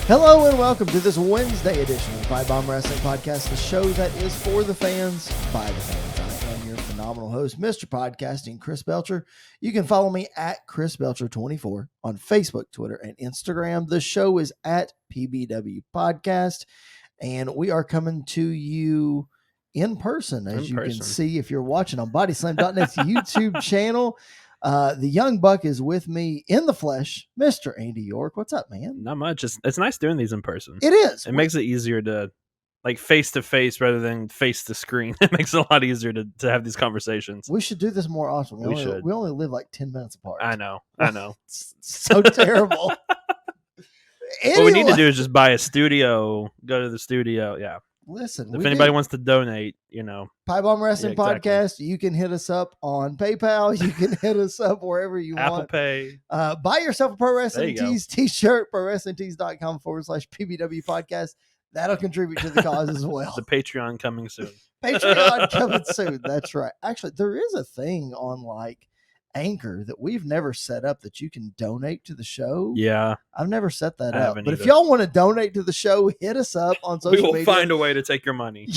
Hello and welcome to this Wednesday edition of the Fight Bomb Wrestling Podcast, the show that is for the fans, by the fans. I am your phenomenal host, Mr. Podcasting, Chris Belcher. You can follow me at Chris Belcher24 on Facebook, Twitter, and Instagram. The show is at PBW Podcast, and we are coming to you in person, as you can see if you're watching on BodySlam.net's YouTube channel. The young buck is with me in the flesh, Mr. Andy York. What's up, man? Not much. It's nice doing these in person. It is. It makes it easier to, like, face to face rather than face to screen. It makes it a lot easier to have these conversations. We should do this more often. We should. We only live like 10 minutes apart. I know. It's so terrible. Anyway. What we need to do is just buy a studio, go to the studio. Yeah. Listen, if anybody wants to donate, Pipe Bomb Wrestling Podcast, you can hit us up on PayPal. You can hit us up wherever you Apple want. Pay. Buy yourself a Pro Wrestling Tees t-shirt, ProWrestlingTees.com/PBW Podcast. That'll contribute to the cause as well. The Patreon coming soon. Patreon coming soon. That's right. Actually, there is a thing on like Anchor that we've never set up that you can donate to the show. Yeah. I've never set that up. But either. if y'all want to donate to the show, hit us up on social media. We will find a way to take your money.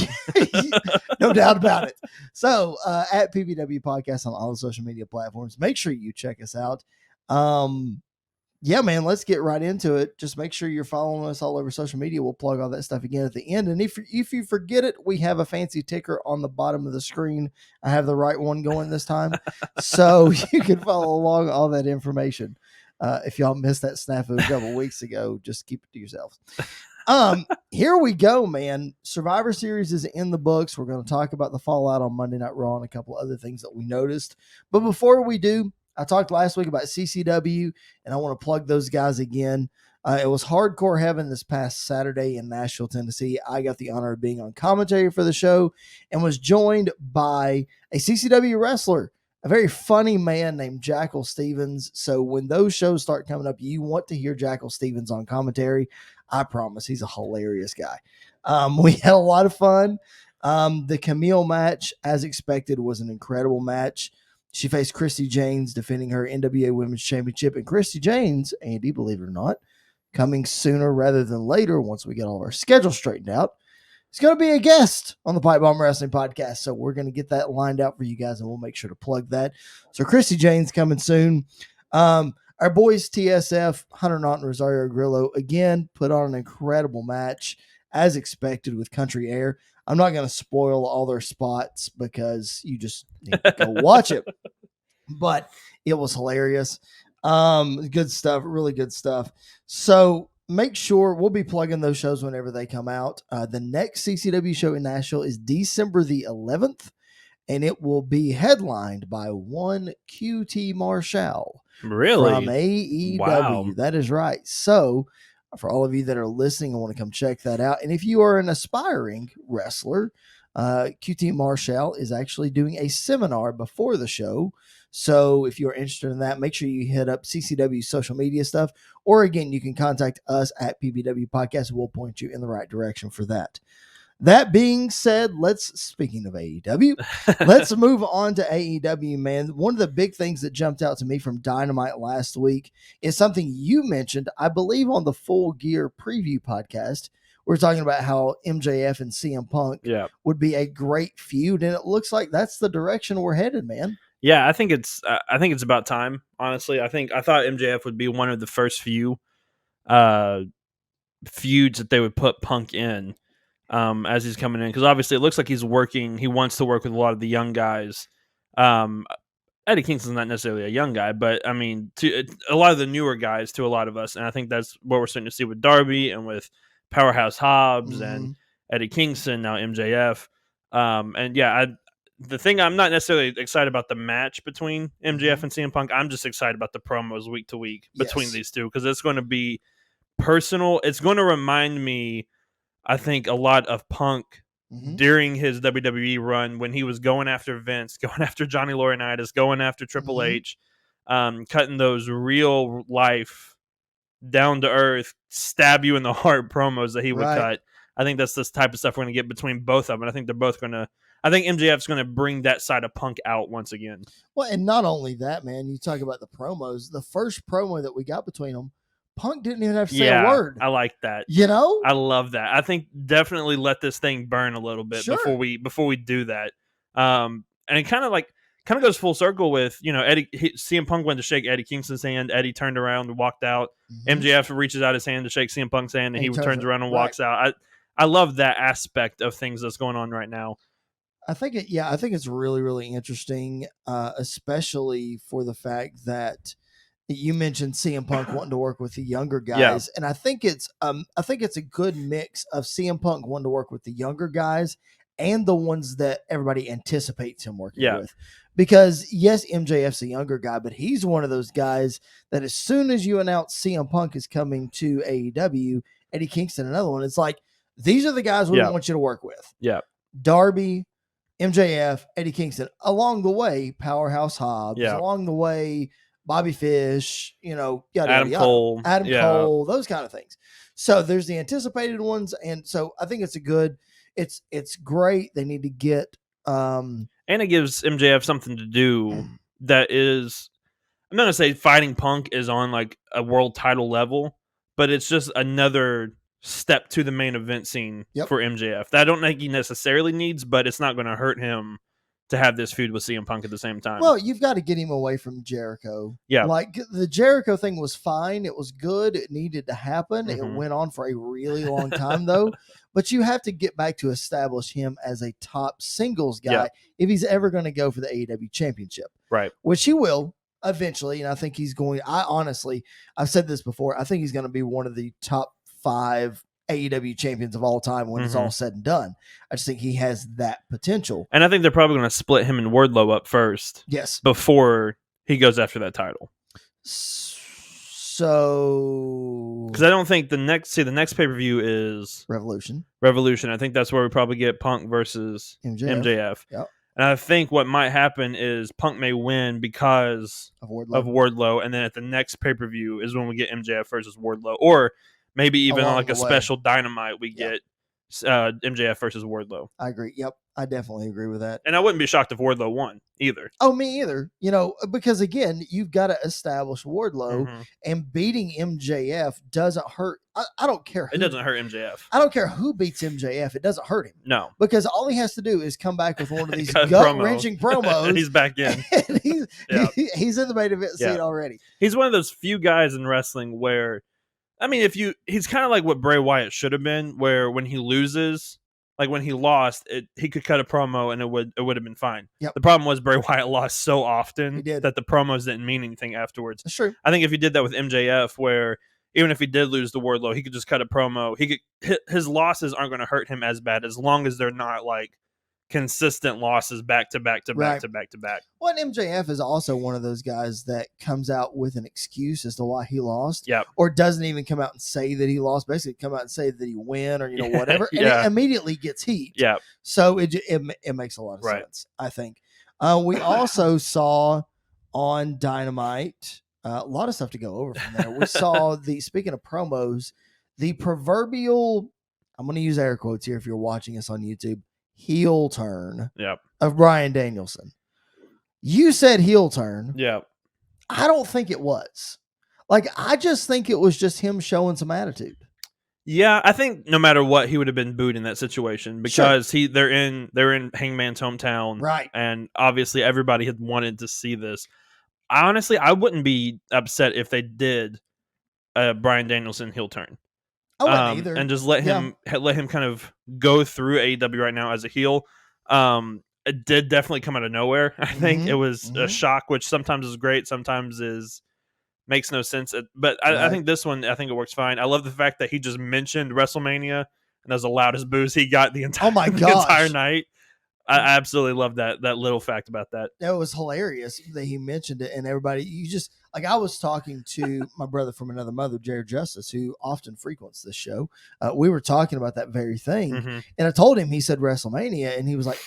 No doubt about it. So at PBW Podcast on all the social media platforms, make sure you check us out. Yeah, man, let's get right into it. Just make sure you're following us all over social media. We'll plug all that stuff again at the end. And if you forget it, we have a fancy ticker on the bottom of the screen. I have the right one going this time. So you can follow along all that information. If y'all missed that snafu a couple weeks ago, just keep it to yourselves. Here we go, man. Survivor Series is in the books. We're going to talk about the fallout on Monday Night Raw and a couple other things that we noticed. But before we do, I talked last week about CCW, and I want to plug those guys again. It was Hardcore Heaven this past Saturday in Nashville, Tennessee. I got the honor of being on commentary for the show and was joined by a CCW wrestler, a very funny man named Jackal Stevens. So when those shows start coming up, you want to hear Jackal Stevens on commentary. I promise he's a hilarious guy. We had a lot of fun. The Camille match, as expected, was an incredible match. She faced Christy Janes, defending her NWA Women's Championship. And Christy Janes, Andy, believe it or not, coming sooner rather than later once we get all of our schedule straightened out, is going to be a guest on the Pipe Bomb Wrestling Podcast. So we're going to get that lined out for you guys, and we'll make sure to plug that. So Christy Janes coming soon. Our boys TSF, Hunter Knott and Rosario Grillo, again, put on an incredible match, as expected, with Country Air. I'm not going to spoil all their spots because you just need to go watch it. But it was hilarious. Good stuff, really good stuff. So make sure we'll be plugging those shows whenever they come out. The next CCW show in Nashville is December the 11th, and it will be headlined by one QT Marshall. Really? From AEW. Wow. That is right. So for all of you that are listening and want to come check that out, and if you are an aspiring wrestler, QT Marshall is actually doing a seminar before the show. So if you're interested in that, make sure you hit up CCW's social media stuff, or again, you can contact us at PBW Podcast. We'll point you in the right direction for that. That being said, speaking of AEW, let's move on to AEW, man. One of the big things that jumped out to me from Dynamite last week is something you mentioned, I believe, on the Full Gear preview podcast. We're talking about how MJF and CM Punk would be a great feud, and it looks like that's the direction we're headed, man. Yeah, I think it's about time, honestly. I thought MJF would be one of the first few feuds that they would put Punk in. As he's coming in, because obviously it looks like he wants to work with a lot of the young guys. Eddie Kingston's not necessarily a young guy, but I mean, to a lot of the newer guys to a lot of us, and I think that's what we're starting to see with Darby and with Powerhouse Hobbs and Eddie Kingston, now MJF. The thing, I'm not necessarily excited about the match between MJF and CM Punk. I'm just excited about the promos week to week between these two, because it's going to be personal. It's going to remind me, I think, a lot of Punk during his WWE run, when he was going after Vince, going after Johnny Laurinaitis, going after Triple H, cutting those real life, down to earth, stab you in the heart promos that he would cut. I think that's this type of stuff we're going to get between both of them. And I think they're both going to, I think MJF's going to bring that side of Punk out once again. Well, and not only that, man, you talk about the promos. The first promo that we got between them, Punk didn't even have to say a word. I like that. You know? I love that. I think definitely let this thing burn a little bit before we do that. And it kind of goes full circle with, CM Punk went to shake Eddie Kingston's hand. Eddie turned around and walked out. MJF reaches out his hand to shake CM Punk's hand, and he turns around and walks out. I love that aspect of things that's going on right now. I think it's really, really interesting, especially for the fact that you mentioned CM Punk wanting to work with the younger guys, and I think it's a good mix of CM Punk wanting to work with the younger guys and the ones that everybody anticipates him working with. Because yes, MJF's a younger guy, but he's one of those guys that as soon as you announce CM Punk is coming to AEW, Eddie Kingston, another one, it's like, these are the guys we want you to work with. Yeah. Darby, MJF, Eddie Kingston. Along the way, Powerhouse Hobbs. Along the way, Bobby Fish, Adam Cole, Cole, those kind of things. So there's the anticipated ones, and so I think it's great. They need to get and it gives MJF something to do that is, I'm not gonna say fighting Punk is on like a world title level, but it's just another step to the main event scene for MJF that I don't think he necessarily needs, but it's not going to hurt him to have this feud with CM Punk at the same time. Well, you've got to get him away from Jericho. Yeah. Like, the Jericho thing was fine. It was good. It needed to happen. It went on for a really long time, though. But you have to get back to establish him as a top singles guy if he's ever going to go for the AEW championship. Right. Which he will eventually. And I think he's going, I've said this before, I think he's going to be one of the top 5 AEW champions of all time when it's all said and done. I just think he has that potential. And I think they're probably going to split him and Wardlow up first. Yes. Before he goes after that title. So, because I don't think the next pay-per-view is Revolution. I think that's where we probably get Punk versus MJF. Yep. And I think what might happen is Punk may win because of Wardlow, and then at the next pay-per-view is when we get MJF versus Wardlow, or maybe even like a special Dynamite we get MJF versus Wardlow. I agree. Yep. I definitely agree with that. And I wouldn't be shocked if Wardlow won either. Oh, me either. Because again, you've got to establish Wardlow, and beating MJF doesn't hurt. I don't care. It doesn't hurt MJF. I don't care who beats MJF. It doesn't hurt him. No. Because all he has to do is come back with one of these gut-wrenching promos. And he's back in. And he's in the main event scene already. He's one of those few guys in wrestling where, I mean, he's kind of like what Bray Wyatt should have been, where when he loses, like when he lost, he could cut a promo and it would have been fine. Yep. The problem was Bray Wyatt lost so often that the promos didn't mean anything afterwards. That's true. I think if he did that with MJF, where even if he did lose to Wardlow, he could just cut a promo. His losses aren't going to hurt him as bad as long as they're not like consistent losses back to back to back to back to back. Well, and MJF is also one of those guys that comes out with an excuse as to why he lost, or doesn't even come out and say that he lost. Basically, come out and say that he win or whatever, and it immediately gets heat. Yeah, so it makes a lot of sense. I think we also saw on Dynamite a lot of stuff to go over from there. We saw speaking of promos, the proverbial, I'm going to use air quotes here if you're watching us on YouTube, heel turn of Bryan Danielson. You said heel turn. Yeah. I don't think it was. Like, I just think it was just him showing some attitude. Yeah, I think no matter what, he would have been booed in that situation because they're in Hangman's hometown. Right. And obviously everybody had wanted to see this. Honestly, I wouldn't be upset if they did a Bryan Danielson heel turn. I wouldn't either. And just let him kind of go through AEW right now as a heel. It did definitely come out of nowhere. I think it was a shock, which sometimes is great, sometimes makes no sense. But I think this one, I think it works fine. I love the fact that he just mentioned WrestleMania, and that was the loudest booze he got the entire night. I absolutely love that little fact about that. That was hilarious that he mentioned it, and everybody, I was talking to my brother from another mother, Jared Justice, who often frequents this show. We were talking about that very thing, and I told him, he said WrestleMania, and he was like,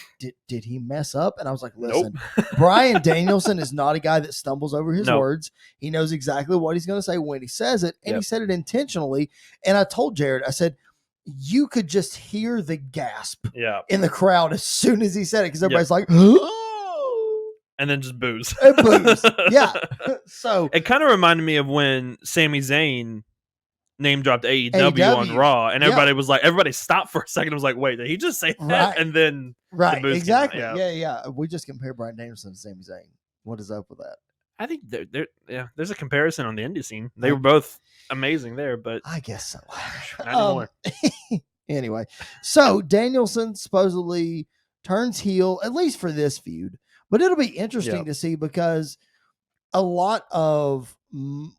did he mess up? And I was like, listen, Bryan Danielson is not a guy that stumbles over his words. He knows exactly what he's going to say when he says it, and he said it intentionally. And I told Jared, I said, you could just hear the gasp in the crowd as soon as he said it, because everybody's like, oh! And then just boos. And boos. Yeah. So it kind of reminded me of when Sami Zayn name dropped AEW on Raw, and everybody stopped for a second. It was like, wait, did he just say that? Right. And then right, the booze exactly. came out. Yeah. We just compared Bryan Danielson to Sami Zayn. What is up with that? I think there's a comparison on the indie scene. They were both amazing there, but I guess so. not anymore. Anyway, so Danielson supposedly turns heel, at least for this feud, but it'll be interesting to see because a lot of,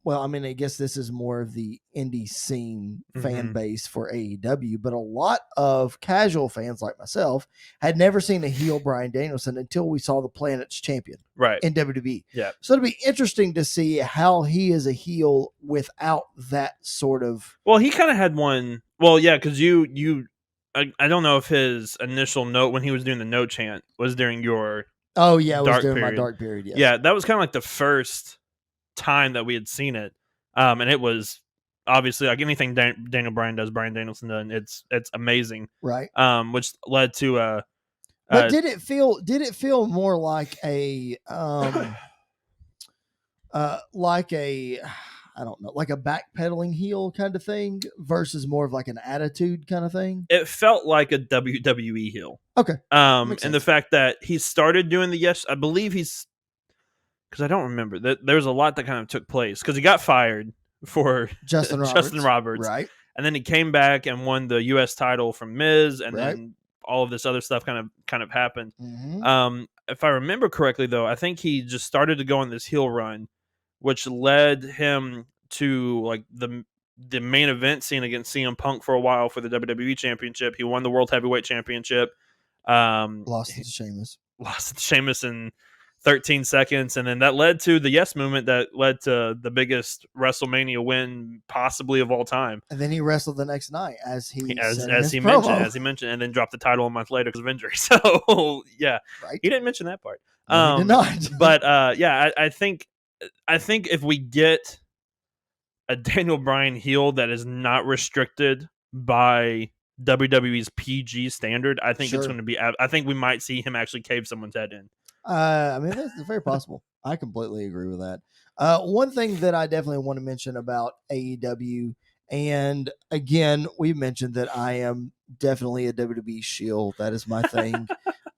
well, I mean, I guess this is more of the indie scene fan base for AEW, but a lot of casual fans like myself had never seen a heel Bryan Danielson until we saw the Planet's champion in WWE. Yeah. So it'll be interesting to see how he is a heel without that sort of. Well, he kind of had one. Well, yeah, because I don't know if his initial note when he was doing the no chant was during your. Oh yeah, I was during my dark period. Yes. Yeah, that was kind of like the first time that we had seen it, and it was obviously like anything Daniel Bryan does, Bryan Danielson done. It's amazing, right? Which led to But did it feel more like a I don't know, like a backpedaling heel kind of thing versus more of like an attitude kind of thing? It felt like a WWE heel. Okay. And the fact that he started doing the I believe he's, because I don't remember that there's a lot that kind of took place because he got fired for Justin Roberts, right? And then he came back and won the U.S. title from Miz, and then all of this other stuff kind of happened. If I remember correctly, though, I think he just started to go on this heel run, which led him to like the main event scene against CM Punk for a while for the WWE Championship. He won the World Heavyweight Championship. Lost to Sheamus. Lost to Sheamus in 13 seconds, and then that led to the Yes Movement that led to the biggest WrestleMania win possibly of all time. And then he wrestled the next night as he mentioned, and then dropped the title a month later because of injury. So yeah, he didn't mention that part. No, he did not. But I think if we get a Daniel Bryan heel that is not restricted by WWE's PG standard, I think it's going to be. I think we might see him actually cave someone's head in. I mean, that's very possible. I completely agree with that. One thing that I definitely want to mention about AEW, and again, we mentioned that I am definitely a WWE shield. That is my thing.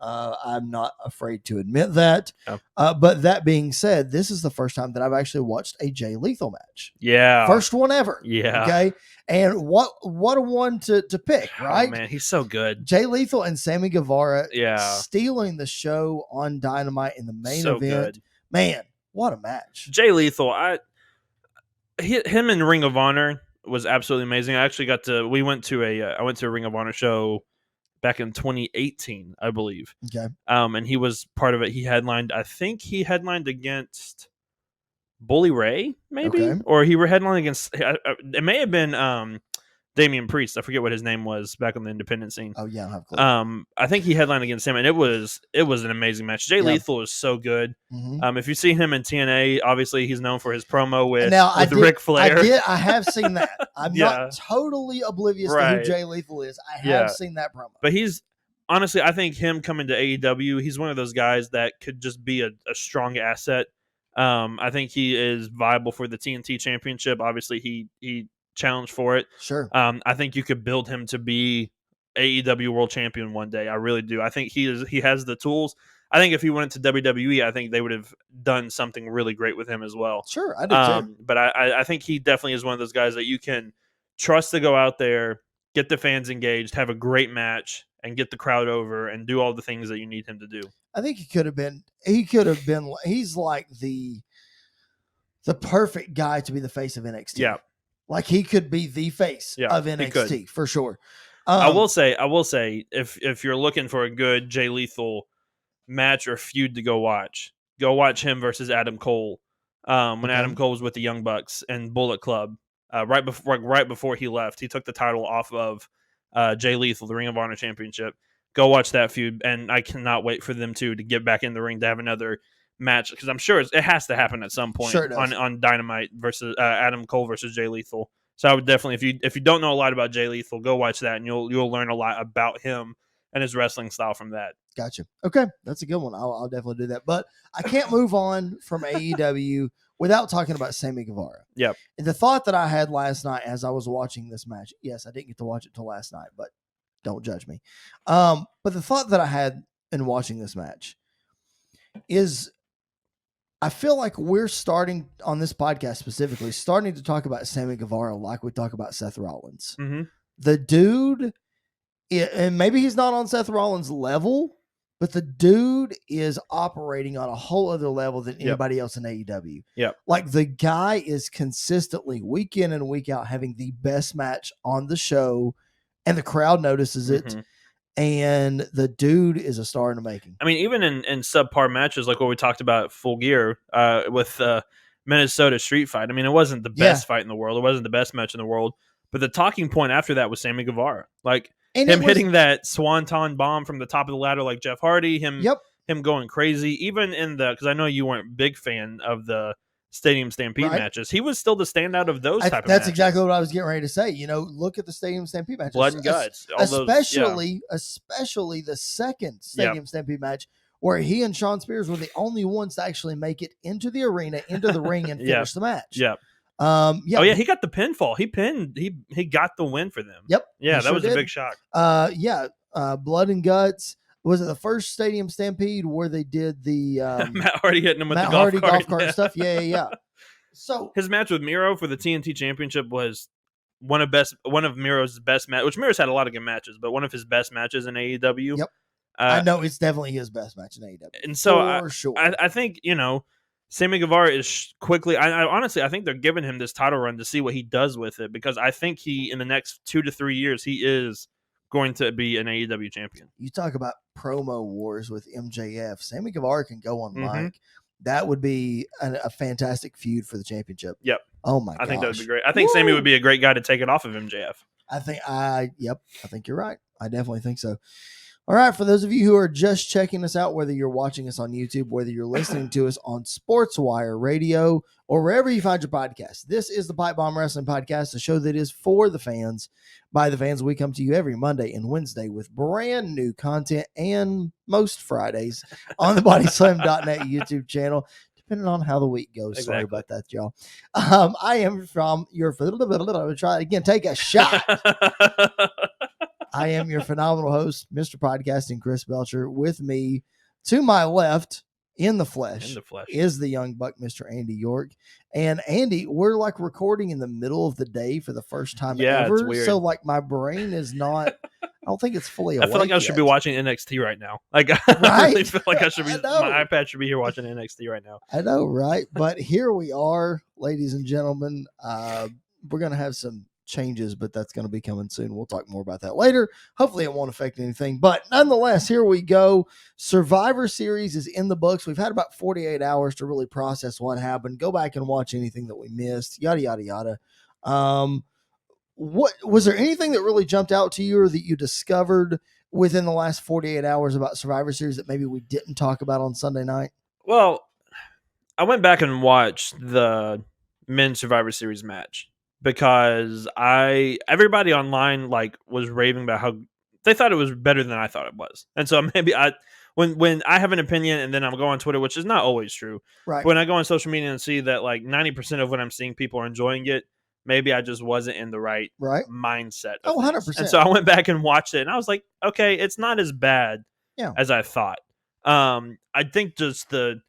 I'm not afraid to admit that. Oh. But that being said, this is the first time that I've actually watched a Jay Lethal match. Yeah. First one ever. Yeah. Okay. And what a one to pick, right? Oh, man, he's so good. Jay Lethal and Sami Guevara stealing the show on Dynamite in the main event. Good. Man, what a match. Jay Lethal, him in Ring of Honor was absolutely amazing. I actually I went to a Ring of Honor show back in 2018, I believe. Okay. And he was part of it. I think he headlined against Bully Ray, maybe? Okay. Or he were headlining against, it may have been Damian Priest. I forget what his name was back on the independent scene. Oh, yeah, I have a clue. I think he headlined against him, and it was an amazing match. Jay Lethal is so good. Mm-hmm. If you see him in TNA, obviously he's known for his promo with Ric Flair. I have seen that. I'm not totally oblivious to who Jay Lethal is. I have seen that promo. But he's, honestly, I think him coming to AEW, he's one of those guys that could just be a strong asset. I think he is viable for the TNT Championship. Obviously, he challenged for it. Sure. I think you could build him to be AEW World Champion one day. I really do. I think he has the tools. I think if he went to WWE, I think they would have done something really great with him as well. Sure, I do too. But I think he definitely is one of those guys that you can trust to go out there, get the fans engaged, have a great match, and get the crowd over and do all the things that you need him to do. I think he could have been. He's like the perfect guy to be the face of NXT. Yeah. Like he could be the face of NXT for sure. I will say, if you're looking for a good Jay Lethal match or feud to go watch him versus Adam Cole. When Adam Cole was with the Young Bucks and Bullet Club, right before he left, he took the title off of Jay Lethal, the Ring of Honor Championship. Go watch that feud, and I cannot wait for them to get back in the ring to have another match, because I'm sure it has to happen at some point on Dynamite versus Adam Cole versus Jay Lethal. So I would definitely, if you don't know a lot about Jay Lethal, go watch that, and you'll learn a lot about him and his wrestling style from that. Gotcha. Okay, that's a good one. I'll definitely do that. But I can't move on from AEW without talking about Sami Guevara. Yep. The thought that I had last night as I was watching this match, yes, I didn't get to watch it till last night, but don't judge me. But the thought that I had in watching this match is I feel like we're starting on this podcast specifically, starting to talk about Sami Guevara like we talk about Seth Rollins. Mm-hmm. The dude, and maybe he's not on Seth Rollins' level, but the dude is operating on a whole other level than anybody else in AEW. Yep. Like the guy is consistently week in and week out having the best match on the show, and the crowd notices it. And the dude is a star in the making. I mean, even in subpar matches like what we talked about at Full Gear with Minnesota Street Fight. I mean, it wasn't the best fight in the world. It wasn't the best match in the world. But the talking point after that was Sami Guevara. Like, and him hitting that swanton bomb from the top of the ladder like Jeff Hardy. Him going crazy. Even in because I know you weren't a big fan of the Stadium Stampede matches. He was still the standout of those type of matches. That's exactly what I was getting ready to say. You know, look at the Stadium Stampede matches. Blood and guts. Especially the second Stadium Stampede match where he and Sean Spears were the only ones to actually make it into the arena, into the ring, and finish the match. Yep. Oh yeah, he got the pinfall. He got the win for them. Yep. Yeah, that was a big shock. Blood and guts. Was it the first Stadium Stampede where they did the Matt Hardy hitting him with Matt the golf cart stuff? Yeah. So his match with Miro for the TNT Championship was one of Miro's best matches. Which Miro's had a lot of good matches, but one of his best matches in AEW. Yep. I know it's definitely his best match in AEW. And so I think Sami Guevara is quickly. I honestly think they're giving him this title run to see what he does with it, because I think in the next 2 to 3 years he is going to be an AEW champion. You talk about promo wars with MJF. Sami Guevara can go on mic. That would be a fantastic feud for the championship. Yep. Oh my! I think that would be great. I think Sammy would be a great guy to take it off of MJF. I think you're right. I definitely think so. All right, for those of you who are just checking us out, whether you're watching us on YouTube, whether you're listening to us on SportsWire Radio, or wherever you find your podcast, this is the Pipe Bomb Wrestling Podcast, a show that is for the fans, by the fans. We come to you every Monday and Wednesday with brand new content, and most Fridays on the BodySlam.net YouTube channel, depending on how the week goes. Exactly. Sorry about that, y'all. I am from your... Try it again. Take a shot. I am your phenomenal host, Mr. Podcasting, Chris Belcher. With me, to my left, in the flesh, is the young buck, Mr. Andy York. And Andy, we're like recording in the middle of the day for the first time ever. It's weird. So like my brain is not, I don't think it's fully awake. I feel like I should be watching NXT right now. Like I really feel like I should be, my iPad should be here watching NXT right now. I know, right? But here we are, ladies and gentlemen. We're going to have some changes, but that's going to be coming soon. We'll talk more about that later. Hopefully it won't affect anything, but nonetheless, here we go. Survivor Series is in the books. We've had about 48 hours to really process what happened, go back and watch anything that we missed, yada yada yada. What was there anything that really jumped out to you or that you discovered within the last 48 hours about Survivor Series that maybe we didn't talk about on Sunday night? Well, I went back and watched the men's Survivor Series match, because everybody online was raving about how they thought it was better than I thought it was. And so maybe when I have an opinion and then I'll go on Twitter, which is not always true. Right. When I go on social media and see that 90% of what I'm seeing, people are enjoying it, maybe I just wasn't in the right mindset. 100%. And so I went back and watched it and I was like, okay, it's not as bad as I thought. I think just the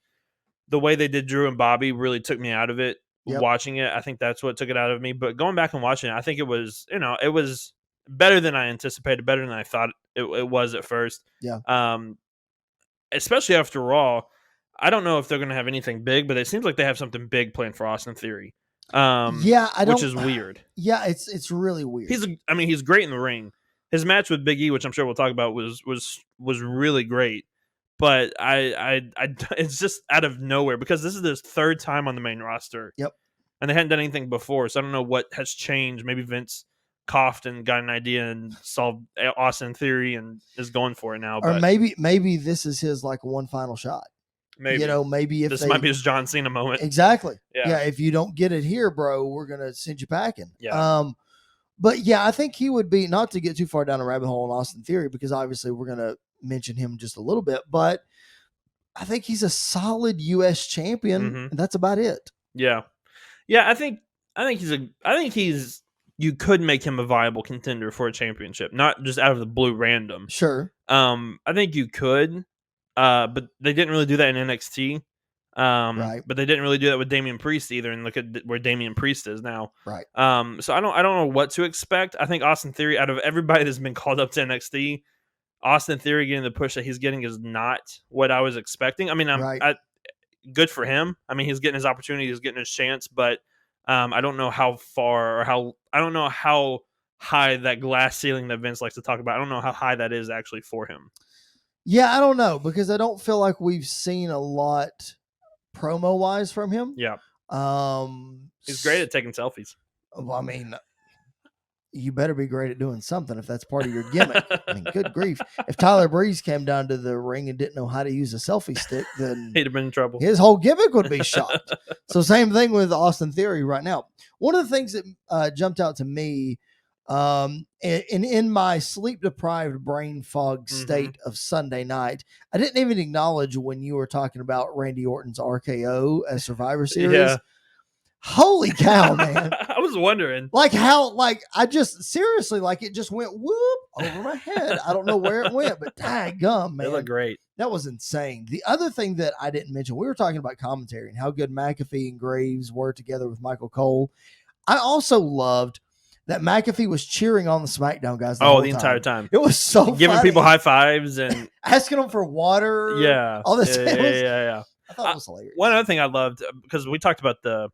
way they did Drew and Bobby really took me out of it. Watching it, I think that's what took it out of me. But going back and watching it, I think it was, it was better than I anticipated, better than I thought it was at first. Yeah. Especially after Raw, I don't know if they're going to have anything big, but it seems like they have something big planned for Austin Theory. Which is weird. Yeah, it's really weird. He's great in the ring. His match with Big E, which I'm sure we'll talk about, was really great. But it's just out of nowhere, because this is his third time on the main roster. Yep. And they hadn't done anything before, so I don't know what has changed. Maybe Vince coughed and got an idea and saw Austin Theory and is going for it now. Or maybe this is his one final shot. Maybe. Maybe if this might be his John Cena moment. Exactly. Yeah. If you don't get it here, bro, we're gonna send you packing. Yeah. But yeah, I think he would be, not to get too far down a rabbit hole on Austin Theory, because obviously we're gonna mention him just a little bit, but I think he's a solid U.S. champion, and that's about it. Yeah. Yeah, I think you could make him a viable contender for a championship, not just out of the blue random. Sure. I think you could, but they didn't really do that in NXT. Right. But they didn't really do that with Damian Priest either, and look at where Damian Priest is now. Right. So I don't know what to expect. I think Austin Theory, out of everybody that's been called up to NXT, Austin Theory getting the push that he's getting is not what I was expecting. I mean, good for him. I mean, he's getting his opportunity, he's getting his chance, but I don't know how far or I don't know how high that glass ceiling that Vince likes to talk about. I don't know how high that is actually for him. Yeah, I don't know, because I don't feel like we've seen a lot promo wise from him. Yeah. He's great at taking selfies. Well, I mean, you better be great at doing something if that's part of your gimmick. I mean, good grief. If Tyler Breeze came down to the ring and didn't know how to use a selfie stick, then he'd have been in trouble. His whole gimmick would be shot. So same thing with Austin Theory right now. One of the things that jumped out to me in my sleep-deprived, brain fog state of Sunday night, I didn't even acknowledge when you were talking about Randy Orton's RKO as Survivor Series. Yeah. Holy cow, man. I was wondering. I just, seriously, it just went whoop over my head. I don't know where it went, but daggum, man. It looked great. That was insane. The other thing that I didn't mention, we were talking about commentary and how good McAfee and Graves were together with Michael Cole. I also loved that McAfee was cheering on the SmackDown guys the entire time. It was so giving funny. People high fives and asking them for water. Yeah. All this. Yeah. I thought it was hilarious. One other thing I loved, because we talked about the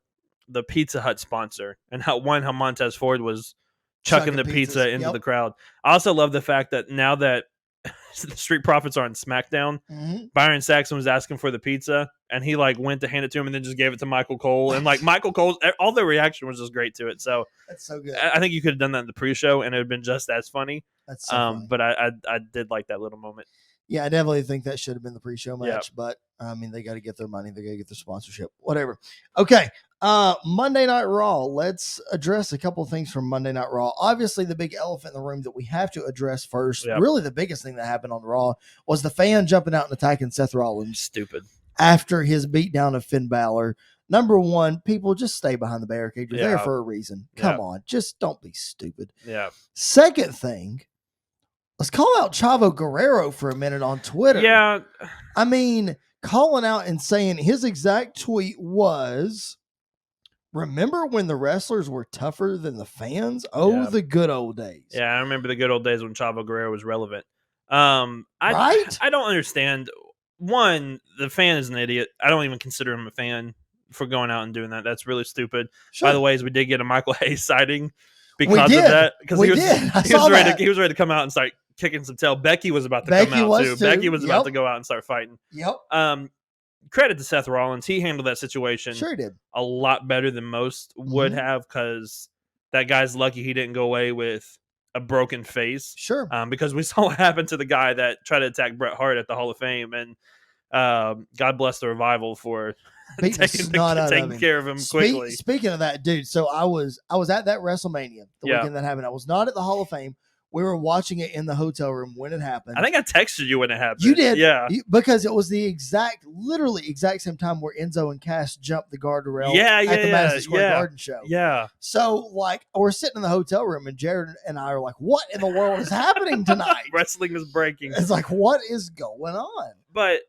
Pizza Hut sponsor and how Montez Ford was chucking the pizza into the crowd. I also love the fact that now that the Street Profits are on SmackDown, Byron Saxton was asking for the pizza, and he went to hand it to him and then just gave it to Michael Cole. And Michael Cole, all their reaction was just great to it. So that's so good. I think you could have done that in the pre-show, and it would have been just as funny. That's so funny. But I did like that little moment. Yeah, I definitely think that should have been the pre-show match, but I mean, they got to get their money. They got to get their sponsorship, whatever. Okay. Monday Night Raw. Let's address a couple of things from Monday Night Raw. Obviously, the big elephant in the room that we have to address first, really the biggest thing that happened on Raw, was the fan jumping out and attacking Seth Rollins. Stupid. After his beatdown of Finn Balor. Number one, people just stay behind the barricade. You're there for a reason. Come on. Just don't be stupid. Yeah. Second thing, let's call out Chavo Guerrero for a minute on Twitter. Yeah. I mean, calling out and saying his exact tweet was, remember when the wrestlers were tougher than the fans? Oh, the good old days. Yeah, I remember the good old days when Chavo Guerrero was relevant. Right? I don't understand. One, the fan is an idiot. I don't even consider him a fan for going out and doing that. That's really stupid. Sure. By the way, we did get a Michael Hayes sighting because of that. Because he was ready to come out and start kicking some tail. Becky was about to come out too. Becky was about to go out and start fighting. Yep. Credit to Seth Rollins. He handled that situation a lot better than most would have, because that guy's lucky he didn't go away with a broken face. Sure. Because we saw what happened to the guy that tried to attack Bret Hart at the Hall of Fame, and God bless the Revival for taking care of him quickly. Speaking of that, dude, so I was at that WrestleMania the weekend that happened. I was not at the Hall of Fame. We were watching it in the hotel room when it happened. I think I texted you when it happened. You did. Yeah. Because it was the literally exact same time where Enzo and Cass jumped the guardrail at the Madison Square Garden show. Yeah. So, we're sitting in the hotel room, and Jared and I are like, what in the world is happening tonight? Wrestling is breaking. It's like, what is going on? But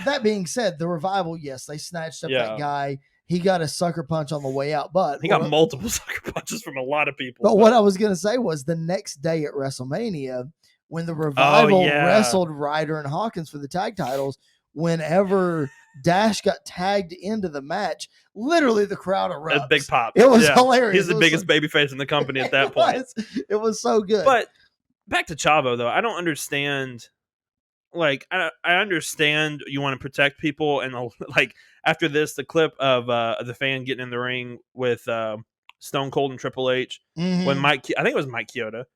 that being said, the Revival, yes, they snatched up that guy. He got a sucker punch on the way out, but he got multiple sucker punches from a lot of people. But what I was going to say was, the next day at WrestleMania, when the Revival wrestled Ryder and Hawkins for the tag titles, whenever Dash got tagged into the match, literally the crowd erupted. A big pop. It was hilarious. He's the biggest babyface in the company at that point. It was so good. But back to Chavo, though, I don't understand. I understand you want to protect people, and after this, the clip of the fan getting in the ring with Stone Cold and Triple H when I think it was Mike Chioda.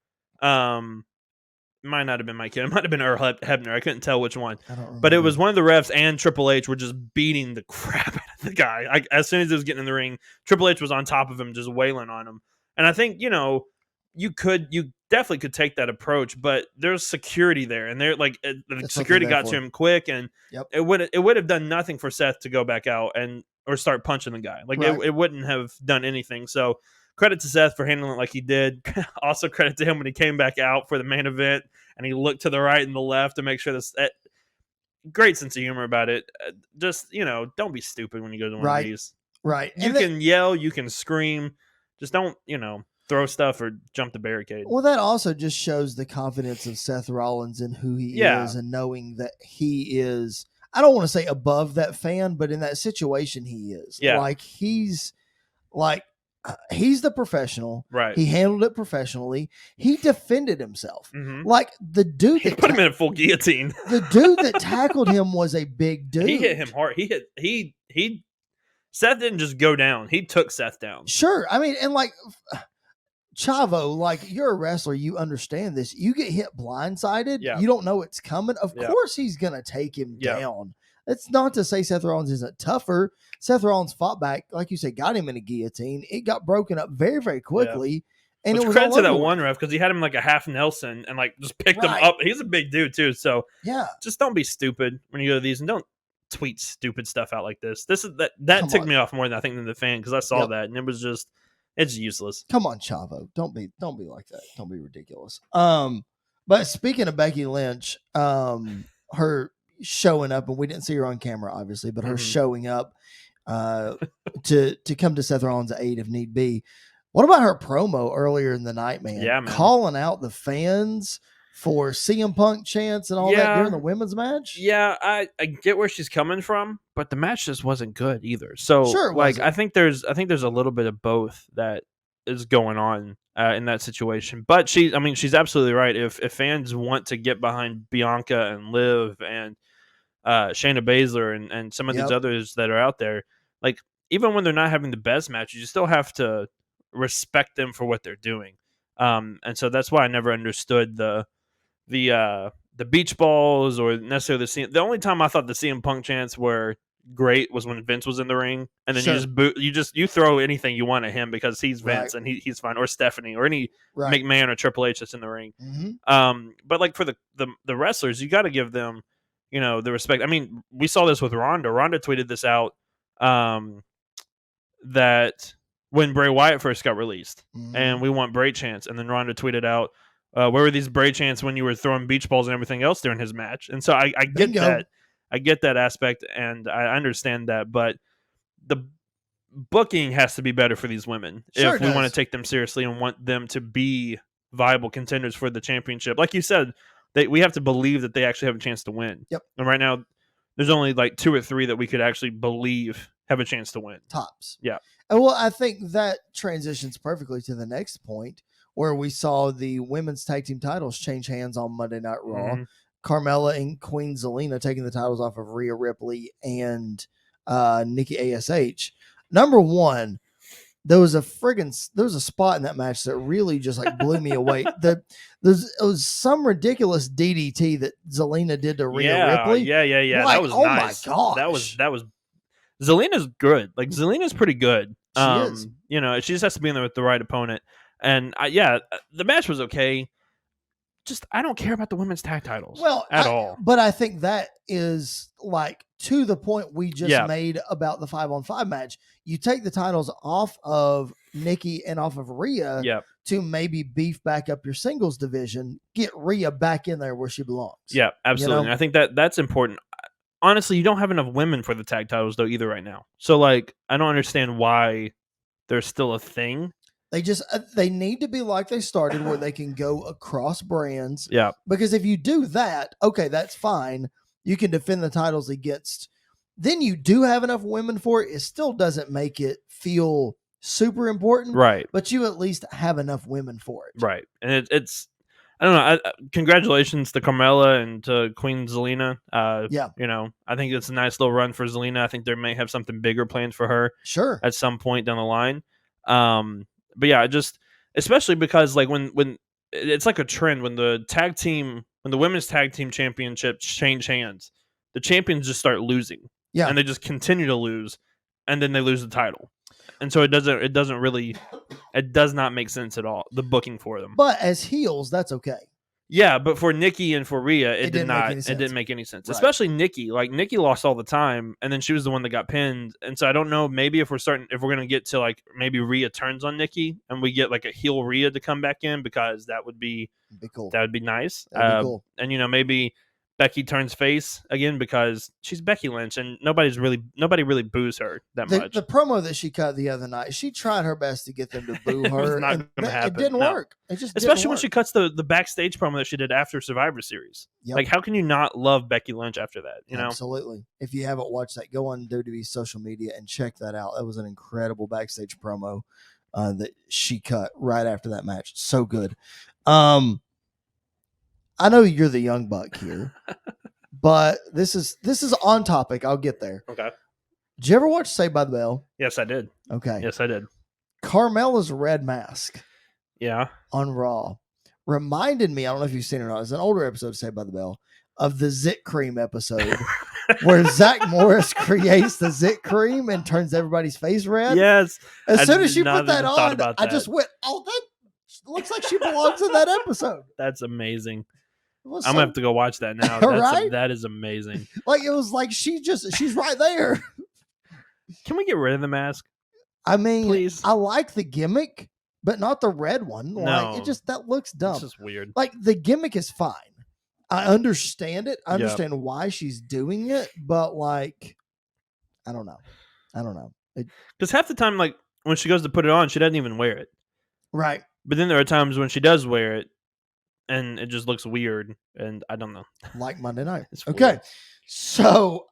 Might not have been Mike Chioda. It might have been Earl Hebner. I couldn't tell which one. But it was one of the refs and Triple H were just beating the crap out of the guy. As soon as he was getting in the ring, Triple H was on top of him, just wailing on him. And I think, you definitely could take that approach, but there's security there, and the security got to him quick, and it would have done nothing for Seth to go back out. And or start punching the guy. Like Right. it wouldn't have done anything. So credit to Seth for handling it like he did. Also credit to him when he came back out for the main event and he looked to the right and the left to make sure this. Great sense of humor about it. Just don't be stupid when you go to one Right. of these. Right. You can yell, you can scream, just don't throw stuff or jump the barricade. Well, that also just shows the confidence of Seth Rollins in who he is and knowing that he is, I don't want to say above that fan, but in that situation he is. Yeah. Like he's the professional. Right. He handled it professionally. He defended himself. Mm-hmm. Like the dude that put him in a full guillotine. The dude that tackled him was a big dude. He hit him hard. He Seth didn't just go down. He took Seth down. Sure. I mean, and like Chavo, like you're a wrestler, you understand this. You get hit blindsided, you don't know it's coming. Of course he's gonna take him down. It's not to say Seth Rollins isn't tougher. Seth Rollins fought back, like you said, got him in a guillotine. It got broken up very, very quickly. And which it was credit to that one ref because he had him like a half Nelson and like just picked him up. He's a big dude too. So just don't be stupid when you go to these and don't tweet stupid stuff out like this. That ticked me off more than I think than the fan because I saw that and it was just it's useless. Come on, Chavo. Don't be like that. Don't be ridiculous. But speaking of Becky Lynch, her showing up, and we didn't see her on camera, obviously, but her showing up to come to Seth Rollins' aid if need be. What about her promo earlier in the night, man? Yeah, man. Calling out the fans for CM Punk chants and all that during the women's match. Yeah, I get where she's coming from, but the match just wasn't good either. So, I think there's a little bit of both that is going on in that situation. But she's absolutely right. If fans want to get behind Bianca and Liv and Shayna Baszler and some of these others that are out there, like even when they're not having the best matches, you still have to respect them for what they're doing. And so that's why I never understood the beach balls or necessarily the only time I thought the CM Punk chants were great was when Vince was in the ring, and then you throw anything you want at him because he's Vince and he's fine, or Stephanie or any McMahon or Triple H that's in the ring. But like for the wrestlers, you got to give them the respect. I mean, we saw this with Ronda. Ronda tweeted this out that when Bray Wyatt first got released, and we want Bray chants, and then Ronda tweeted out, where were these Bray chants when you were throwing beach balls and everything else during his match? And so I get that. I get that aspect, and I understand that. But the booking has to be better for these women if we want to take them seriously and want them to be viable contenders for the championship. Like you said, we have to believe that they actually have a chance to win. Yep. And right now, there's only like 2 or 3 that we could actually believe have a chance to win. Tops. Yeah. And well, I think that transitions perfectly to the next point, where we saw the women's tag team titles change hands on Monday Night Raw. Carmella and Queen Zelina taking the titles off of Rhea Ripley and Nikki ASH. Number one, there was a spot in that match that really just like blew me away. It was some ridiculous DDT that Zelina did to Rhea Ripley. Yeah. Like, that was nice. My gosh. That was Zelina's good. Like Zelina's pretty good. She is. She just has to be in there with the right opponent. And the match was okay. Just I don't care about the women's tag titles at all. But I think that is like to the point we just made about the 5-on-5 match. You take the titles off of Nikki and off of Rhea to maybe beef back up your singles division, get Rhea back in there where she belongs. Yeah, absolutely. And I think that's important. Honestly, you don't have enough women for the tag titles though either right now. So like I don't understand why there's still a thing. They need to be like they started, where they can go across brands. Yeah. Because if you do that, okay, that's fine. You can defend the titles against. Then you do have enough women for it. It still doesn't make it feel super important. Right. But you at least have enough women for it. Right. And it's I don't know. Congratulations to Carmella and to Queen Zelina. I think it's a nice little run for Zelina. I think they may have something bigger planned for her. Sure. At some point down the line. But yeah, just especially because like when it's like a trend when the women's tag team championships change hands, the champions just start losing. Yeah. And they just continue to lose, and then they lose the title. And so it does not make sense at all, the booking for them. But as heels, that's okay. Yeah, but for Nikki and for Rhea, it didn't make any It sense. didn't make any sense. Right. Especially Nikki. Like Nikki lost all the time, and then she was the one that got pinned. And so I don't know. Maybe if we're gonna get to like maybe Rhea turns on Nikki, and we get like a heel Rhea to come back in, because that would be cool. That would be nice. That'd be cool. And maybe Becky turns face again, because she's Becky Lynch, and nobody really boos her that much. The promo that she cut the other night, she tried her best to get them to boo her. It didn't work. It just especially when she cuts the backstage promo that she did after Survivor Series. Yep. Like, how can you not love Becky Lynch after that? Absolutely. If you haven't watched that, go on WWE's social media and check that out. That was an incredible backstage promo that she cut right after that match. So good. I know you're the young buck here, but this is on topic. I'll get there. Okay. Did you ever watch Saved by the Bell? Yes, I did. Okay. Yes, I did. Carmella's red mask. Yeah. On Raw reminded me, I don't know if you've seen it or not, it's an older episode of Saved by the Bell, of the Zit Cream episode where Zach Morris creates the Zit Cream and turns everybody's face red. Yes. As soon as you put that on, I just went, oh, that looks like she belongs in that episode. That's amazing. I'm gonna have to go watch that now. Right? That is amazing. Like, it was like she's right there. Can we get rid of the mask? I mean, please. I like the gimmick, but not the red one. No. Like, that looks dumb. This is weird. Like, the gimmick is fine. I understand it. I understand why she's doing it, but like, I don't know. Because half the time, like when she goes to put it on, she doesn't even wear it. Right. But then there are times when she does wear it, and it just looks weird, and I don't know. Like Monday night. Okay. Weird. So,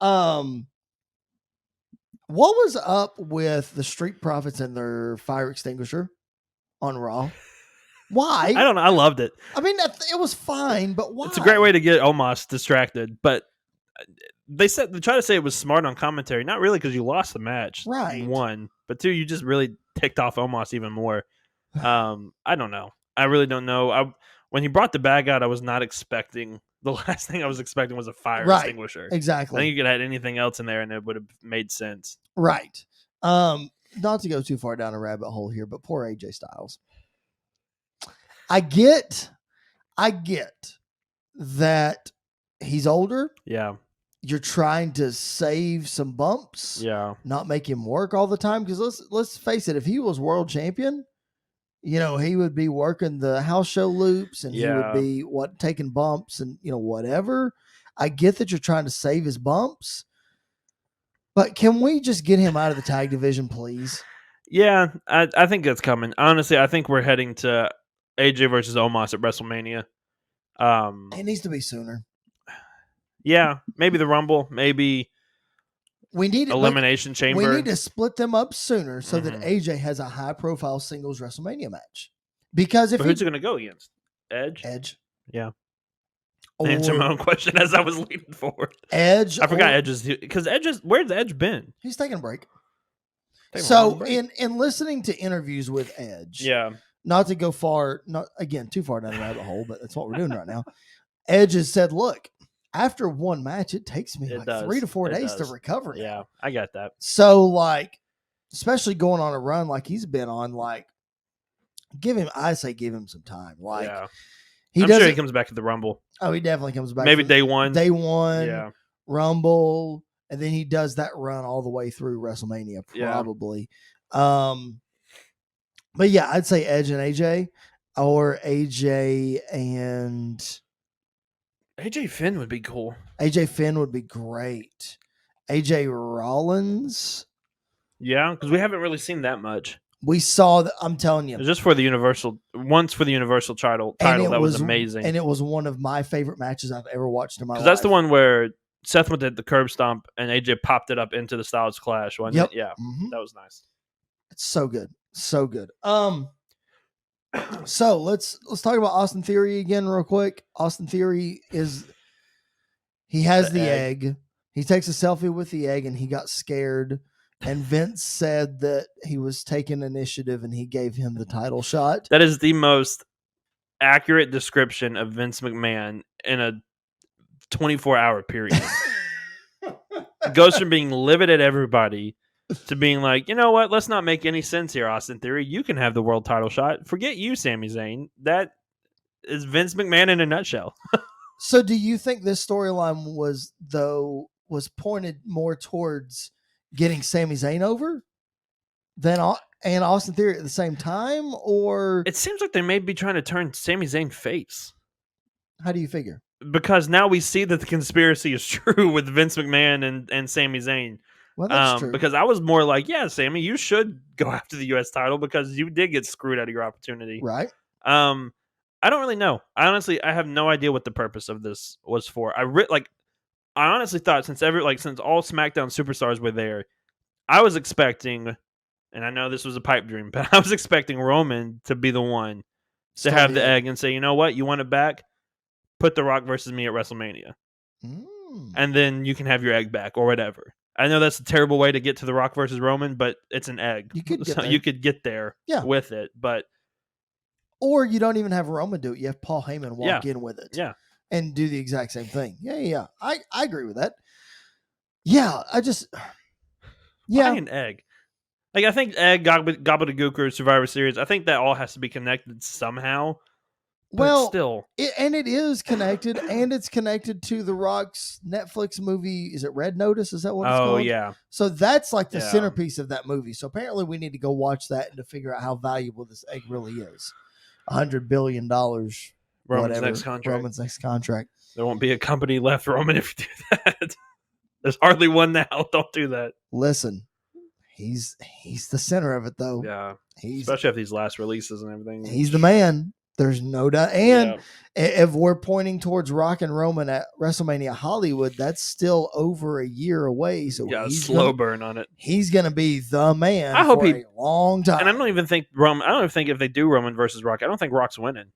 what was up with the Street Profits and their fire extinguisher on Raw? Why? I don't know. I loved it. I mean, it was fine, but why? It's a great way to get Omos distracted, but they try to say it was smart on commentary. Not really, because you lost the match. Right. One, but two, you just really ticked off Omos even more. I don't know. I really don't know. When he brought the bag out, I was not expecting. The last thing I was expecting was a fire extinguisher. Exactly. I think you could add anything else in there, and it would have made sense. Right. Not to go too far down a rabbit hole here, but poor AJ Styles. I get that he's older. Yeah. You're trying to save some bumps. Yeah. Not make him work all the time. Because let's face it, if he was world champion, he would be working the house show loops and he would be taking bumps and whatever. I get that you're trying to save his bumps, but can we just get him out of the tag division, please? Yeah, I think that's coming. Honestly, I think we're heading to AJ versus Omos at WrestleMania. It needs to be sooner. Yeah, maybe the Rumble, maybe we need Elimination Chamber. We need to split them up sooner so that AJ has a high-profile singles WrestleMania match. Because if who's he going to go against? Edge. Yeah. Answer my own question as I was leaning forward. Edge. I forgot Edge's, because where's Edge been? He's taking a break. In listening to interviews with Edge, not to go too far down the rabbit hole, but that's what we're doing right now. Edge has said, look, after one match, it takes me 3 to 4 days to recover. Yeah, I got that. So, especially going on a run like he's been on, give him some time. I'm sure he comes back to the Rumble. Oh, he definitely comes back. Maybe day one. Yeah. Rumble. And then he does that run all the way through WrestleMania, probably. Yeah. But yeah, I'd say Edge and AJ, or AJ and AJ Finn would be cool. AJ Finn would be great. AJ Rollins. Yeah, because we haven't really seen that much. We saw that. I'm telling you, just for the Universal title, that was amazing, and it was one of my favorite matches I've ever watched in my life. That's the one where Seth went at the curb stomp and AJ popped it up into the Styles Clash. Wasn't it? Yeah, that was nice. It's so good, so good. So let's talk about Austin Theory again real quick. Austin Theory he has the egg. He takes a selfie with the egg and he got scared. And Vince said that he was taking initiative and he gave him the title shot. That is the most accurate description of Vince McMahon in a 24-hour period. It goes from being livid at everybody to being like, you know what? Let's not make any sense here, Austin Theory. You can have the world title shot. Forget you, Sami Zayn. That is Vince McMahon in a nutshell. So do you think this storyline was pointed more towards getting Sami Zayn over and Austin Theory at the same time, or It seems like they may be trying to turn Sami Zayn face. how do you figure? Because now we see that the conspiracy is true with Vince McMahon and Sami Zayn. Well, that's true. Because I was more like, yeah, Sammy, you should go after the U.S. title because you did get screwed out of your opportunity. Right. I don't really know. I have no idea what the purpose of this was for. I honestly thought since all SmackDown superstars were there, I was expecting, and I know this was a pipe dream, but I was expecting Roman to be the one to have the egg and say, you know what, you want it back? Put The Rock versus me at WrestleMania. And then you can have your egg back or whatever. I know that's a terrible way to get to The Rock versus Roman, but it's an egg. You could get there with it, but or you don't even have Roman do it. You have Paul Heyman walk in with it. Yeah. And do the exact same thing. Yeah. I agree with that. Yeah, Why an egg? Like, I think egg, gobbledygook, or Survivor Series, I think that all has to be connected somehow. But still. It is connected, and it's connected to The Rock's Netflix movie. Is it Red Notice? Is that what it's called? Oh, yeah. So that's like the centerpiece of that movie. So apparently we need to go watch that and to figure out how valuable this egg really is. $100 billion. Roman's next contract. There won't be a company left, Roman, if you do that. There's hardly one now. Don't do that. Listen, he's the center of it, though. Yeah. Especially after these last releases and everything. He's the man. There's no doubt. And if we're pointing towards Rock and Roman at WrestleMania Hollywood, that's still over a year away. So slow burn on it. He's going to be the man I hope a long time. And I don't even think if they do Roman versus Rock, I don't think Rock's winning.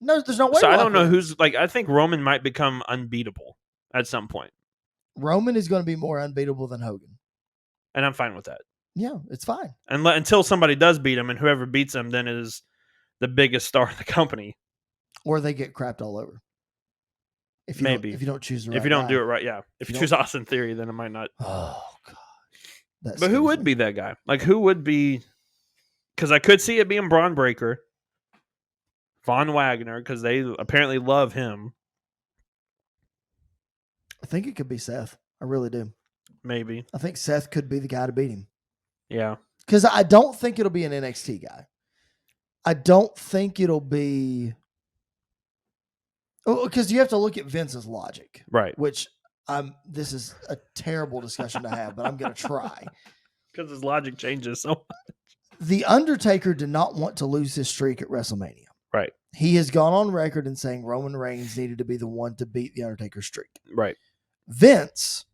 No, there's no way. So I don't know who's I think Roman might become unbeatable at some point. Roman is going to be more unbeatable than Hogan. And I'm fine with that. Yeah, it's fine. Until somebody does beat him, and whoever beats him then is the biggest star in the company. Or they get crapped all over. If you don't choose the right If you don't guy. do it right, yeah. If you choose Austin Theory, then it might not. Oh, God. But who would be that guy? Like, who would be... Because I could see it being Braun Breaker. Von Wagner, because they apparently love him. I think it could be Seth. I really do. Maybe. I think Seth could be the guy to beat him. Yeah. Because I don't think it'll be an NXT guy. I don't think it'll be... Because you have to look at Vince's logic. Right. Which, this is a terrible discussion to have, but I'm going to try. Because his logic changes so much. The Undertaker did not want to lose his streak at WrestleMania. Right. He has gone on record in saying Roman Reigns needed to be the one to beat the Undertaker's streak. Right. Vince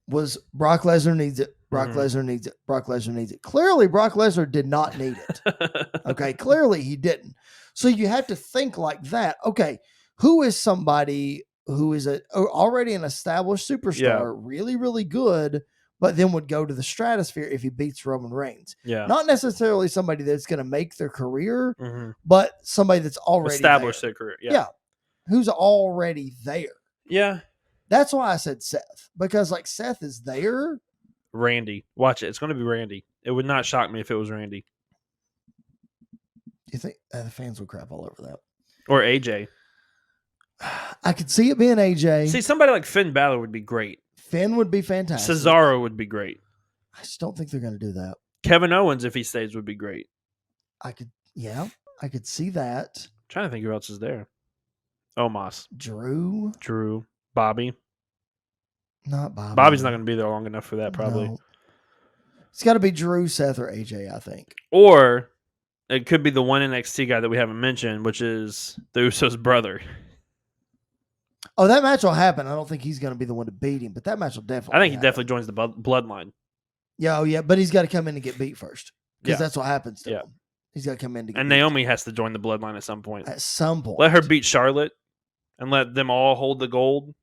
was Brock Lesnar needs it. Brock Lesnar needs it. Brock Lesnar needs it. Clearly, Brock Lesnar did not need it. Okay. Clearly, he didn't. So you have to think like that. Okay. Who is somebody who is already an established superstar, really, really good, but then would go to the stratosphere if he beats Roman Reigns? Yeah. Not necessarily somebody that's going to make their career, but somebody that's already established there. their career. Yeah. Who's already there. Yeah. That's why I said Seth, because like Seth is there. Randy. Watch it. It's going to be Randy. It would not shock me if it was Randy. You think the fans would crap all over that? Or AJ. I could see it being AJ. See, somebody like Finn Balor would be great. Finn would be fantastic. Cesaro would be great. I just don't think they're going to do that. Kevin Owens, if he stays, would be great. I could see that. I'm trying to think who else is there. Omos. Drew. Bobby. Not Bobby. Bobby's not going to be there long enough for that, probably. No. It's got to be Drew, Seth, or AJ, I think. Or it could be the one NXT guy that we haven't mentioned, which is the Usos' brother. Oh, that match will happen. I don't think he's going to be the one to beat him, but that match will definitely I think he happen. definitely joins the bloodline. Yeah, but he's got to come in and get beat first, because that's what happens to him. He's got to come in to get beat. Naomi has to join the bloodline at some point. Let her beat Charlotte and let them all hold the gold.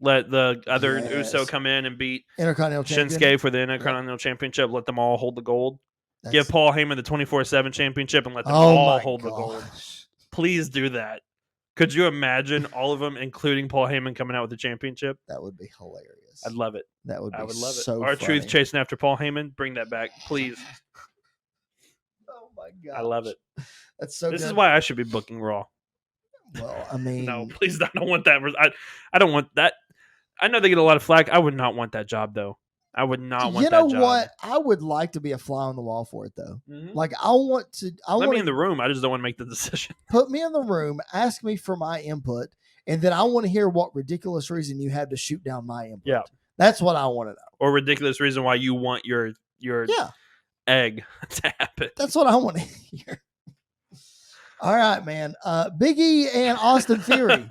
Let the other Uso come in and beat Intercontinental Shinsuke for the Intercontinental Championship. Let them all hold the gold. Give Paul Heyman the 24/7 championship and let them all hold the gold. Please do that. Could you imagine all of them, including Paul Heyman, coming out with the championship? That would be hilarious. I'd love it. That would be I would love so it. Our funny. Truth chasing after Paul Heyman. Bring that back, please. Oh my god. I love it. That's so This good. is why I should be booking Raw. Well, I mean, No, please, I don't want that. I don't want that. I know they get a lot of flack. I would not want that job, though. I would not want you that know job. what? I would like to be a fly on the wall for it, though. Mm-hmm. Like, I want to. Let me in the room. I just don't want to make the decision. Put me in the room, ask me for my input, and then I want to hear what ridiculous reason you have to shoot down my input. Yeah. That's what I want to know. Or ridiculous reason why you want your egg to happen. That's what I want to hear. All right, man. Big E and Austin Theory.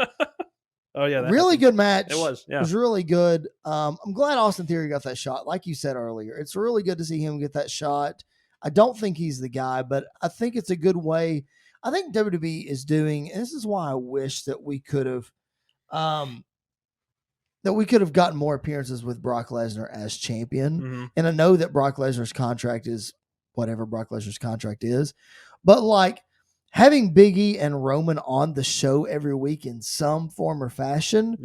Oh, yeah. Really good match. It was. Yeah. It was really good. I'm glad Austin Theory got that shot. Like you said earlier, it's really good to see him get that shot. I don't think he's the guy, but I think it's a good way. I think WWE is doing, and this is why I wish that we could have gotten more appearances with Brock Lesnar as champion. Mm-hmm. And I know that Brock Lesnar's contract is whatever Brock Lesnar's contract is, but like having Big E and Roman on the show every week in some form or fashion,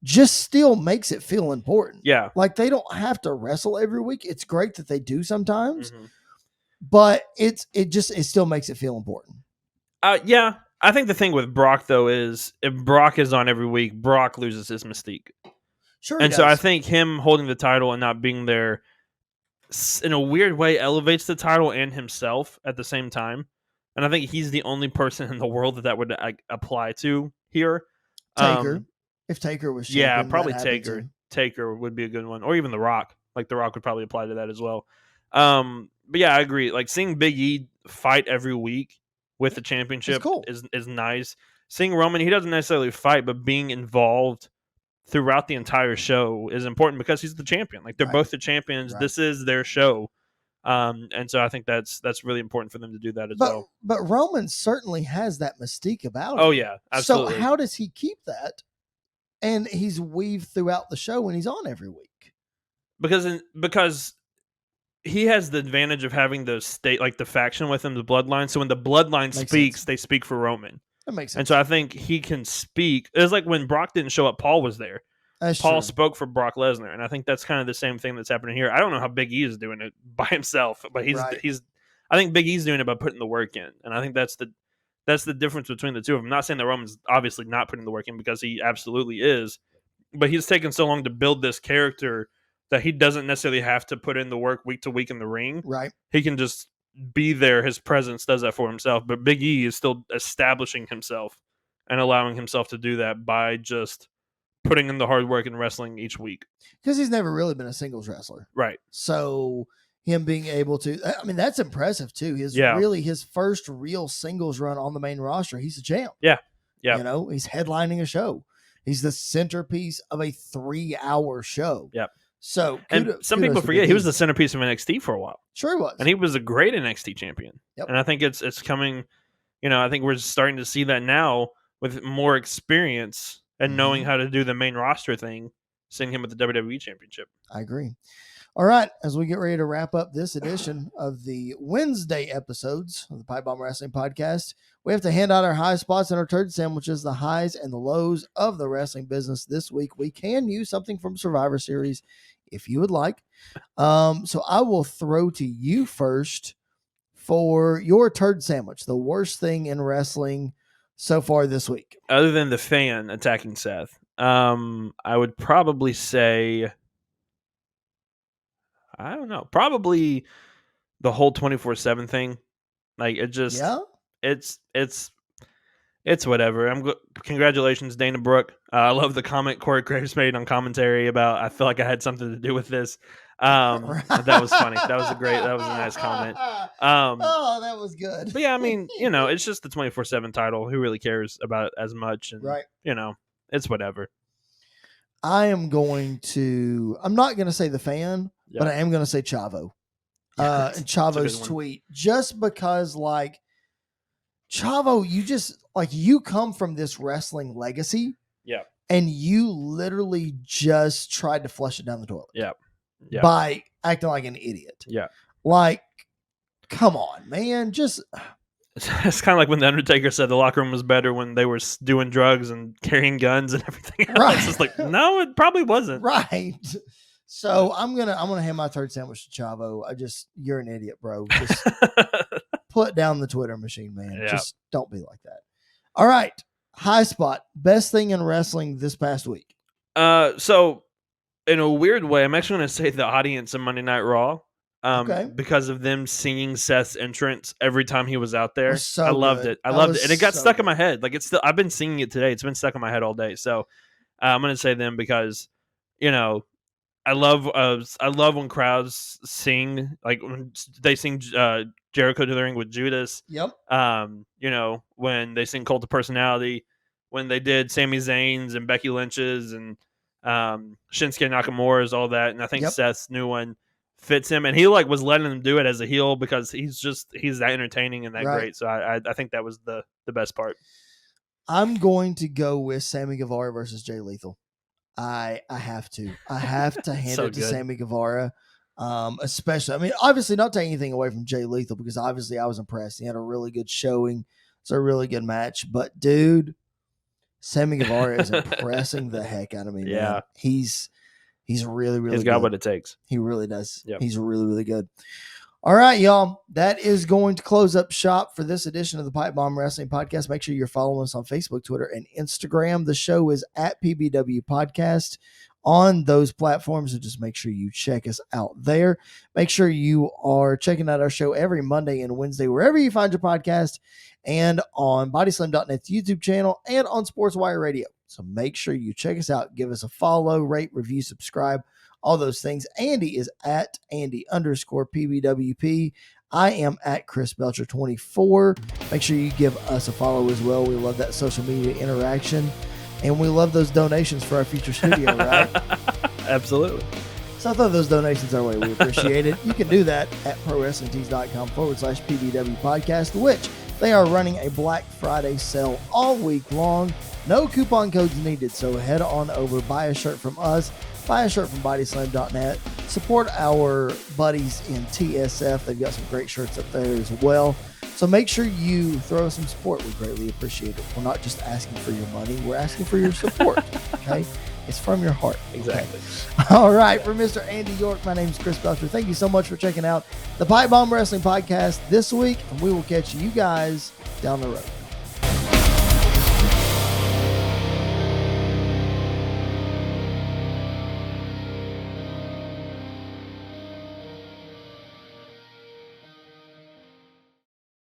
just still makes it feel important. Yeah. Like they don't have to wrestle every week. It's great that they do sometimes, but it still makes it feel important. Yeah. I think the thing with Brock, though, is if Brock is on every week, Brock loses his mystique. Sure. And so I think him holding the title and not being there in a weird way elevates the title and himself at the same time. And I think he's the only person in the world that would apply to here. Taker. If Taker was champion, yeah, probably Taker. Taker would be a good one. Or even The Rock. Like, The Rock would probably apply to that as well. But yeah, I agree. Like, seeing Big E fight every week with the championship is nice. Seeing Roman, he doesn't necessarily fight, but being involved throughout the entire show is important because he's the champion. Like, they're both the champions. Right. This is their show. And so I think that's really important for them to do that as well. But Roman certainly has that mystique about him. Oh, yeah, absolutely. So how does he keep that? And he's weaved throughout the show and he's on every week. Because he has the advantage of having the faction with him, the bloodline. So when the bloodline speaks, they speak for Roman. That makes sense. And so I think he can speak. It's like when Brock didn't show up, Paul was there. Paul spoke for Brock Lesnar, and I think that's kind of the same thing that's happening here. I don't know how Big E is doing it by himself, but I think Big E's doing it by putting the work in, and I think that's the difference between the two of them. I'm not saying that Roman's obviously not putting the work in because he absolutely is, but he's taken so long to build this character that he doesn't necessarily have to put in the work week to week in the ring. Right. He can just be there. His presence does that for himself, but Big E is still establishing himself and allowing himself to do that by just putting in the hard work and wrestling each week. Because he's never really been a singles wrestler. Right. So him being able to, I mean, that's impressive too. Really his first real singles run on the main roster. He's a champ. Yeah. Yeah. You know, he's headlining a show. He's the centerpiece of a 3-hour show. Yep. So, and some people forget he was the centerpiece of NXT for a while. Sure he was. And he was a great NXT champion. Yep. And I think it's coming, I think we're starting to see that now with more experience and knowing how to do the main roster thing, seeing him with the WWE Championship. I agree. All right, as we get ready to wrap up this edition of the Wednesday episodes of the Pipe Bomb Wrestling Podcast, we have to hand out our high spots and our turd sandwiches, the highs and the lows of the wrestling business this week. We can use something from Survivor Series if you would like. So I will throw to you first for your turd sandwich, the worst thing in wrestling so far this week. Other than the fan attacking Seth, I would probably say, I don't know, probably the whole 24/7 thing. Like it just, it's whatever. Congratulations, Dana Brooke. I love the comment Corey Graves made on commentary about, I feel like I had something to do with this. That was funny. That was a nice comment. That was good. But yeah, I mean, it's just the 24/7 title. Who really cares about it as much? And, it's whatever. I'm not going to say the fan, but I am going to say Chavo. And Chavo's tweet, just because like Chavo, you come from this wrestling legacy. Yeah. And you literally just tried to flush it down the toilet. Yeah. By acting like an idiot. Yeah. Like, come on, man. Just. It's kind of like when The Undertaker said the locker room was better when they were doing drugs and carrying guns and everything else. Right. It's just like, no, it probably wasn't. Right. So I'm gonna hand my third sandwich to Chavo. You're an idiot, bro. Just put down the Twitter machine, man. Yeah. Just don't be like that. All right. High spot, best thing in wrestling this past week. So in a weird way, I'm actually going to say the audience in Monday Night Raw. Okay. Because of them singing Seth's entrance every time he was out there. So I loved good. it. I loved it. And it got so stuck in good. my head. Like, it's still, I've been singing it today. It's been stuck in my head all day. So I'm going to say them because, you know, I love when crowds sing, like when they sing Jericho to the Ring with Judas. Yep. You know, when they sing Cult of Personality, when they did Sami Zayn's and Becky Lynch's and Shinsuke Nakamura's, all that. And I think Seth's new one fits him, and he like was letting him do it as a heel because he's that entertaining and that great. So I think that was the best part. I'm going to go with Sami Guevara versus Jay Lethal. I have to hand it to Sami Guevara. Especially, I mean, obviously not taking anything away from Jay Lethal because obviously I was impressed. He had a really good showing. It's a really good match, but dude, Sami Guevara is impressing the heck out of me. Yeah, man. He's really he's got what it takes. He really does. Yep. He's really good. All right, y'all. That is going to close up shop for this edition of the Pipe Bomb Wrestling Podcast. Make sure you're following us on Facebook, Twitter, and Instagram. The show is at PBW Podcast on those platforms. So just make sure you check us out there. Make sure you are checking out our show every Monday and Wednesday, wherever you find your podcast, and on BodySlam.net's YouTube channel and on SportsWire Radio. So make sure you check us out. Give us a follow, rate, review, subscribe. All those things. Andy is at Andy_PBWP. I am at Chris Belcher 24. Make sure you give us a follow as well. We love that social media interaction. And we love those donations for our future studio, right? Absolutely. So throw those donations our way. We appreciate it. You can do that at ProWrestlingTees.com/PBW Podcast, which they are running a Black Friday sale all week long. No coupon codes needed. So head on over, buy a shirt from us. Buy a shirt from BodySlam.net. Support our buddies in TSF. They've got some great shirts up there as well. So make sure you throw us some support. We greatly appreciate it. We're not just asking for your money. We're asking for your support. Okay? It's from your heart. Exactly. Okay? All right. For Mr. Andy York, my name is Chris Belcher. Thank you so much for checking out the Pipe Bomb Wrestling Podcast this week. And we will catch you guys down the road.